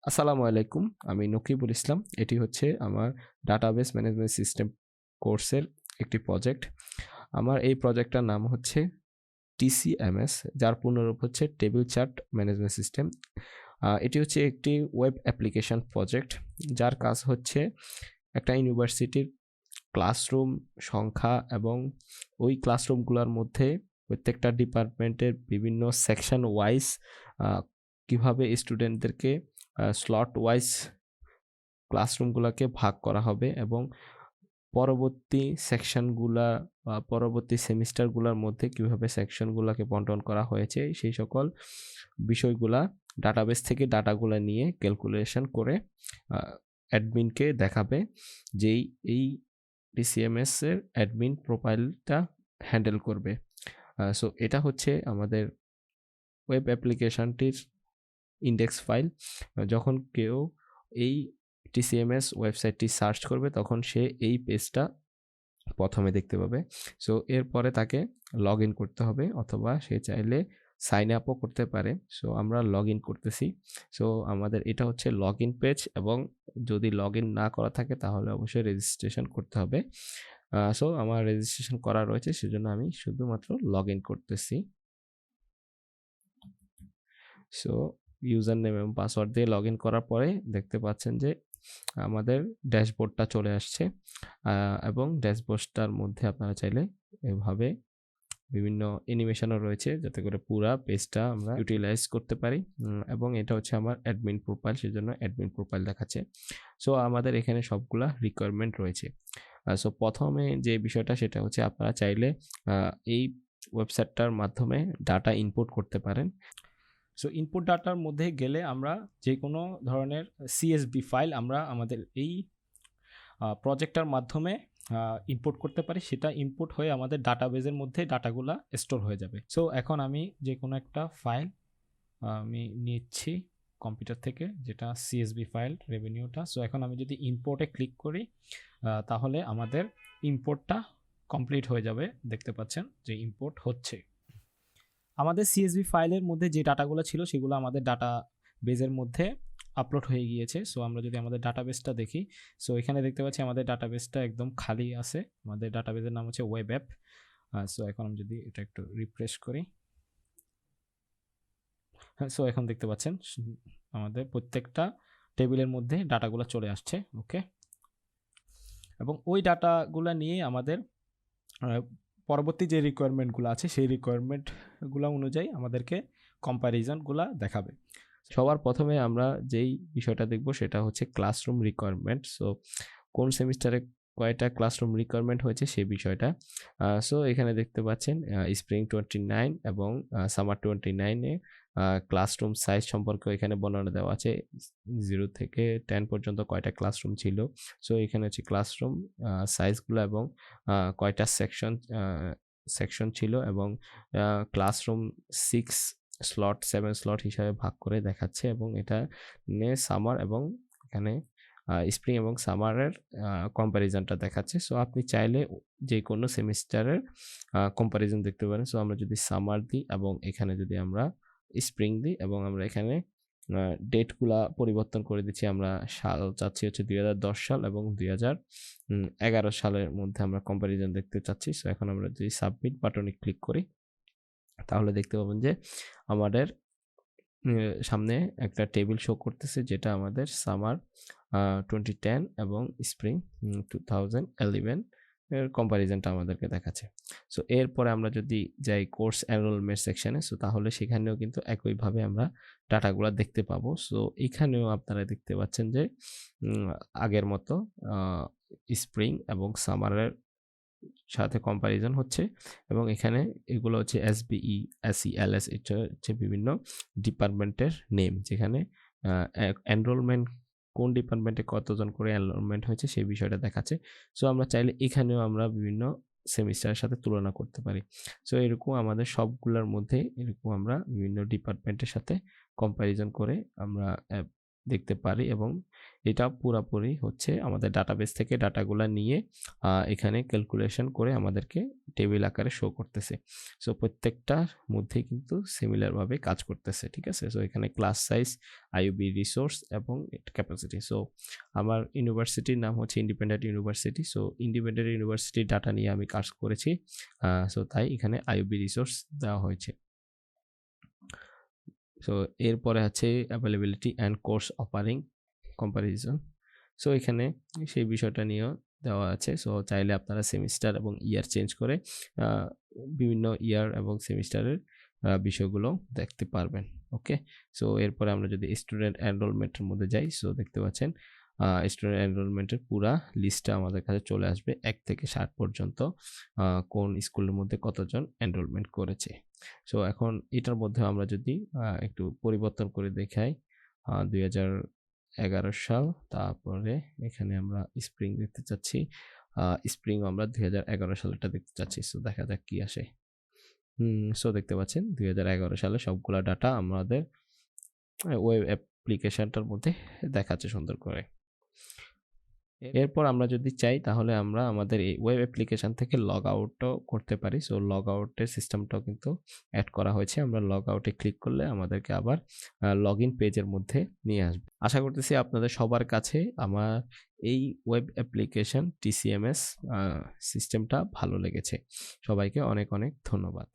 আসসালামু আলাইকুম। আমি নকিবুল ইসলাম। এটি হচ্ছে আমার ডাটাবেস ম্যানেজমেন্ট সিস্টেম কোর্সের একটি প্রজেক্ট। আমার এই প্রজেক্টটার নাম হচ্ছে টিসিএমএস, যার পূর্ণরূপ হচ্ছে টেবিল চার্ট ম্যানেজমেন্ট সিস্টেম। এটি হচ্ছে একটি ওয়েব অ্যাপ্লিকেশন প্রজেক্ট, যার কাজ হচ্ছে একটা ইউনিভার্সিটির ক্লাসরুম সংখ্যা এবং ওই ক্লাসরুমগুলোর মধ্যে প্রত্যেকটা ডিপার্টমেন্টের বিভিন্ন সেকশন ওয়াইজ কীভাবে স্টুডেন্টদেরকে স্লট ওয়াইজ ক্লাসরুমগুলোকে ভাগ করা হবে এবং পরবর্তী সেকশনগুলা বা পরবর্তী সেমিস্টারগুলোর মধ্যে কীভাবে সেকশনগুলোকে বন্টন করা হয়েছে সেই সকল বিষয়গুলা ডাটাবেস থেকে ডাটাগুলা নিয়ে ক্যালকুলেশন করে অ্যাডমিনকে দেখাবে, যেই এই টিসিএমএস এর অ্যাডমিন প্রোফাইলটা হ্যান্ডেল করবে। সো এটা হচ্ছে আমাদের ওয়েব অ্যাপ্লিকেশনটির ইন্ডেক্স ফাইল। যখন কেউ এই টিসিএমএস ওয়েবসাইটটি সার্চ করবে তখন সে এই পেজটা প্রথমে দেখতে পাবে। সো এরপরে তাকে লগ ইন করতে হবে, অথবা সে চাইলে সাইন আপও করতে পারে। সো আমরা লগ ইন করতেছি। সো আমাদের এটা হচ্ছে লগ ইন পেজ, এবং যদি লগ ইন না করা থাকে তাহলে অবশ্যই রেজিস্ট্রেশন করতে হবে। সো আমার রেজিস্ট্রেশন করা রয়েছে, সেজন্য আমি শুধুমাত্র লগ ইন করতেছি। সো ইউজার নেম এবং পাসওয়ার্ড দিয়ে লগ ইন করার পরে দেখতে পাচ্ছেন যে আমাদের ড্যাশবোর্ডটা চলে আসছে, এবং ড্যাশবোর্ডটার মধ্যে আপনারা চাইলে এভাবে বিভিন্ন অ্যানিমেশনও রয়েছে যাতে করে পুরা পেজটা আমরা ইউটিলাইজ করতে পারি। এবং এটা হচ্ছে আমার অ্যাডমিন প্রোফাইল, সেজন্য অ্যাডমিন প্রোফাইল দেখাচ্ছে। সো আমাদের এখানে সবগুলা রিকোয়ারমেন্ট রয়েছে। সো প্রথমে যে বিষয়টা সেটা হচ্ছে আপনারা চাইলে এই ওয়েবসাইটটার মাধ্যমে ডাটা ইনপুট করতে পারেন। সো ইনপুট ডাটার মধ্যে গেলে আমরা যে কোনো ধরনের সিএসভি ফাইল আমরা আমাদের এই প্রজেক্টটার মাধ্যমে ইনপুট করতে পারি। সেটা ইনপুট হয়ে আমাদের ডাটাবেজের মধ্যে ডাটাগুলা স্টোর হয়ে যাবে। সো এখন আমি যে কোনো একটা ফাইল আমি নিচ্ছি কম্পিউটার থেকে, যেটা সিএসভি ফাইল রেভিনিউটা। সো এখন আমি যদি ইম্পোর্টে ক্লিক করি তাহলে আমাদের ইম্পোর্টটা কমপ্লিট হয়ে যাবে। দেখতে পাচ্ছেন যে ইম্পোর্ট হচ্ছে। আমাদের সিএসভি ফাইলের মধ্যে যে ডাটাগুলো ছিল সেগুলো আমাদের ডাটা বেজের মধ্যে আপলোড হয়ে গিয়েছে। সো আমরা যদি আমাদের ডাটাবেসটা দেখি, সো এখানে দেখতে পাচ্ছি আমাদের ডাটাবেসটা একদম খালি আছে। আমাদের ডাটাবেসের নাম হচ্ছে ওয়েব অ্যাপ। সো এখন আমি যদি এটা একটু রিফ্রেশ করি, হ্যাঁ, সো এখন দেখতে পাচ্ছেন আমাদের প্রত্যেকটা টেবিলের মধ্যে ডাটাগুলো চলে আসছে। ওকে, এবং ওই ডাটাগুলো নিয়ে আমাদের পরবর্তী যে রিকোয়ারমেন্টগুলো আছে সেই রিকোয়ারমেন্টগুলো অনুযায়ী আমাদেরকে কম্প্যারিজনগুলো দেখাবে। সবার প্রথমে আমরা যেই বিষয়টা দেখব সেটা হচ্ছে ক্লাসরুম রিকোয়ারমেন্ট। সো কোন সেমিস্টারে কয়টা ক্লাসরুম রিকোয়ারমেন্ট হয়েছে সেই বিষয়টা। সো এখানে দেখতে পাচ্ছেন স্প্রিং 29 এবং সামার 29-এ ক্লাসরুম সাইজ সম্পর্কে এখানে বর্ণনা দেওয়া আছে। 0 থেকে 10 পর্যন্ত কয়টা ক্লাসরুম ছিল। সো এখানে হচ্ছে ক্লাসরুম সাইজগুলো এবং কয়টা সেকশন ছিল, এবং ক্লাসরুম 6 স্লট 7 স্লট হিসাবে ভাগ করে দেখাচ্ছে, এবং এটা নিয়ে সামার এবং এখানে স্প্রিং এবং সামারের কম্প্যারিজনটা দেখাচ্ছে। সো আপনি চাইলে যে কোনো সেমিস্টারের কম্প্যারিজন দেখতে পারেন। সো আমরা যদি সামার দিই এবং এখানে যদি আমরা স্প্রিং দিই এবং আমরা এখানে ডেটগুলা পরিবর্তন করে দিচ্ছি, আমরা সাল চাচ্ছি হচ্ছে 2010 সাল এবং 2011 সালের মধ্যে আমরা কম্প্যারিজন দেখতে চাচ্ছি। সো এখন আমরা যদি সাবমিট বাটনে ক্লিক করি তাহলে দেখতে পাবেন যে আমাদের সামনে একটা টেবিল শো করতেছে, যেটা আমাদের সামার 2010 এবং স্প্রিং 2011 এর কম্প্যারিজনটা আমাদেরকে দেখাচ্ছে। সো এরপরে আমরা যদি যাই কোর্স এনরোলমেন্ট সেকশনে, সো তাহলে সেখানেও কিন্তু একইভাবে আমরা ডাটাগুলো দেখতে পাবো। সো এখানেও আপনারা দেখতে পাচ্ছেন যে আগের মতো স্প্রিং এবং সামারের সাথে কম্প্যারিজন হচ্ছে, এবং এখানে এগুলো হচ্ছে এসবিই, এসইএলএস, এটা হচ্ছে বিভিন্ন ডিপার্টমেন্টের নেম, যেখানে এনরোলমেন্ট কোন ডিপার্টমেন্টে কতজন করে এনরোলমেন্ট হয়েছে সেই বিষয়টা দেখাচ্ছে। সো আমরা চাইলে এখানেও আমরা বিভিন্ন সেমিস্টারের সাথে তুলনা করতে পারি। সো এরকম আমাদের সবগুলোর মধ্যে এরকম আমরা বিভিন্ন ডিপার্টমেন্টের সাথে কম্প্যারিজন করে আমরা দেখতে পারি, এবং এটা পুরোপুরি হচ্ছে আমাদের ডাটাবেস থেকে ডাটাগুলো নিয়ে এখানে ক্যালকুলেশন করে আমাদেরকে টেবিল আকারে শো করতেছে। সো প্রত্যেকটার মধ্যেই কিন্তু সিমিলারভাবে কাজ করতেছে, ঠিক আছে? সো এখানে ক্লাস সাইজ, আইইউবি রিসোর্স এবং ক্যাপাসিটি। সো আমার ইউনিভার্সিটির নাম হচ্ছে ইন্ডিপেন্ডেন্ট ইউনিভার্সিটি। সো ইন্ডিপেন্ডেন্ট ইউনিভার্সিটির ডাটা নিয়ে আমি কাজ করেছি। সো তাই এখানে আইইউবি রিসোর্স দেওয়া হয়েছে। সো এরপরে আছে availability and course offering comparison. So এখানে সেই বিষয়টা নিয়েও দেওয়া আছে। সো চাইলে আপনারা সেমিস্টার এবং ইয়ার চেঞ্জ করে বিভিন্ন ইয়ার এবং সেমিস্টারের বিষয়গুলো দেখতে পারবেন। ওকে, সো এরপরে আমরা যদি স্টুডেন্ট এনরোলমেন্টের মধ্যে যাই, সো দেখতে পাচ্ছেন স্টুডেন্ট এনরোলমেন্টের পুরা লিস্টটা আমাদের কাছে চলে আসবে 1 থেকে 60 পর্যন্ত, কোন স্কুলের মধ্যে কতজন এনরোলমেন্ট করেছে। সো এখন এটার মধ্যে আমরা যদি একটু পরিবর্তন করে দেখাই, 2011 সাল, তারপরে এখানে আমরা স্প্রিং দেখতে চাচ্ছি, স্প্রিং আমরা 2011 সালেরটা দেখতে চাচ্ছি। সো দেখা যাক কি আসে। সো দেখতে পাচ্ছেন 2011 সালে সবগুলা ডাটা আমাদের ওয়েব অ্যাপ্লিকেশনটার মধ্যে দেখাচ্ছে সুন্দর করে। এরপর আমরা যদি চাই তাহলে আমরা আমাদের এই ওয়েব অ্যাপ্লিকেশন থেকে লগ আউটও করতে পারি। সো লগ আউটের সিস্টেমটাও কিন্তু অ্যাড করা হয়েছে। আমরা লগ আউটে ক্লিক করলে আমাদেরকে আবার লগ ইন পেজের মধ্যে নিয়ে আসবে। আশা করতেছি আপনাদের সবার কাছে আমার এই ওয়েব অ্যাপ্লিকেশন টিসিএমএস সিস্টেমটা ভালো লেগেছে। সবাইকে অনেক অনেক ধন্যবাদ।